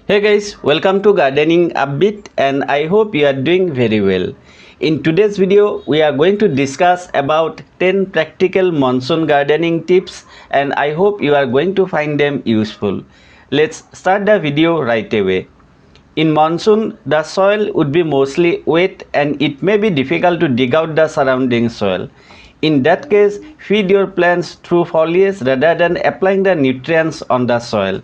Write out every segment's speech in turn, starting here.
Hey guys, welcome to Gardening Upbeat and I hope you are doing very well. In today's video, we are going to discuss about 10 practical monsoon gardening tips and I hope you are going to find them useful. Let's start the video right away. In monsoon, the soil would be mostly wet and it may be difficult to dig out the surrounding soil. In that case, feed your plants through foliage rather than applying the nutrients on the soil.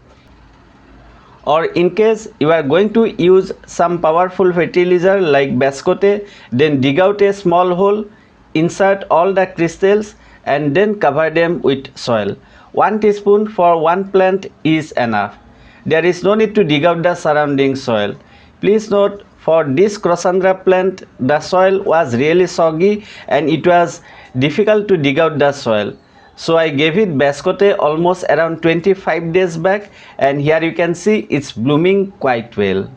Or in case you are going to use some powerful fertilizer like bascote, then dig out a small hole, insert all the crystals and then cover them with soil. 1 teaspoon for one plant is enough. There is no need to dig out the surrounding soil. Please note, for this Crossandra plant, the soil was really soggy and it was difficult to dig out the soil. So I gave it bascote almost around 25 days back and here you can see it's blooming quite well.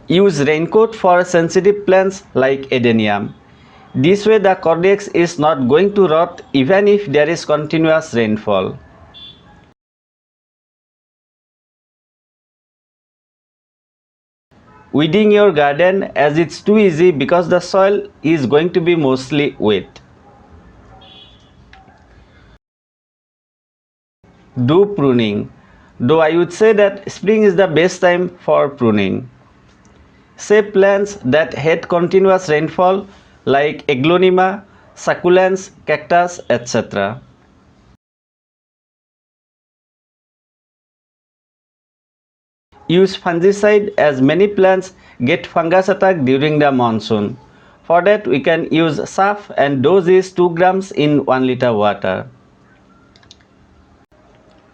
Use raincoat for sensitive plants like adenium. This way the cordex is not going to rot even if there is continuous rainfall. Weeding your garden as it's too easy because the soil is going to be mostly wet. Do pruning, though I would say that spring is the best time for pruning. Save plants that had continuous rainfall like aglaonema, succulents, cactus, etc. Use fungicide as many plants get fungus attack during the monsoon. For that we can use SAF and dose is 2 grams in 1 liter water.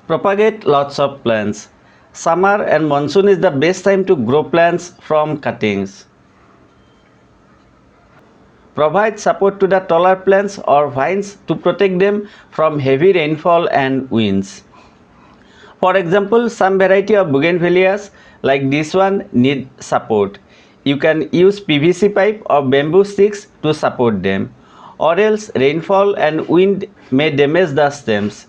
Propagate lots of plants. Summer and monsoon is the best time to grow plants from cuttings. Provide support to the taller plants or vines to protect them from heavy rainfall and winds. For example, some variety of bougainvilleas like this one need support. You can use PVC pipe or bamboo sticks to support them, or else rainfall and wind may damage the stems.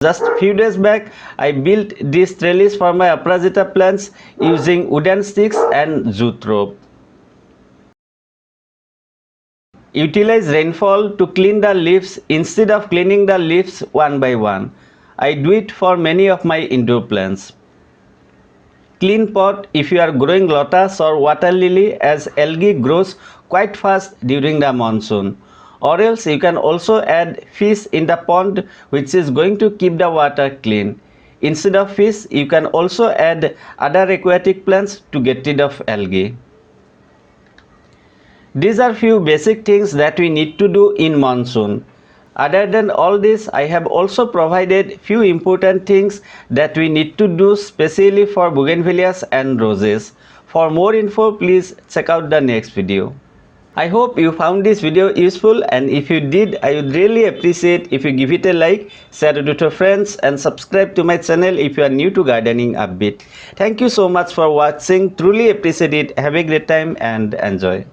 Just few days back, I built this trellis for my Aprazita plants using wooden sticks and jute rope. Utilize rainfall to clean the leaves instead of cleaning the leaves one by one. I do it for many of my indoor plants. Clean pot if you are growing lotus or water lily as algae grows quite fast during the monsoon. Or else you can also add fish in the pond which is going to keep the water clean. Instead of fish, you can also add other aquatic plants to get rid of algae. These are few basic things that we need to do in monsoon. Other than all this, I have also provided few important things that we need to do specially for bougainvilleas and roses. For more info, please check out the next video. I hope you found this video useful and if you did, I would really appreciate if you give it a like, share it with your friends and subscribe to my channel if you are new to Gardening Upbeat. Thank you so much for watching. Truly appreciate it. Have a great time and enjoy.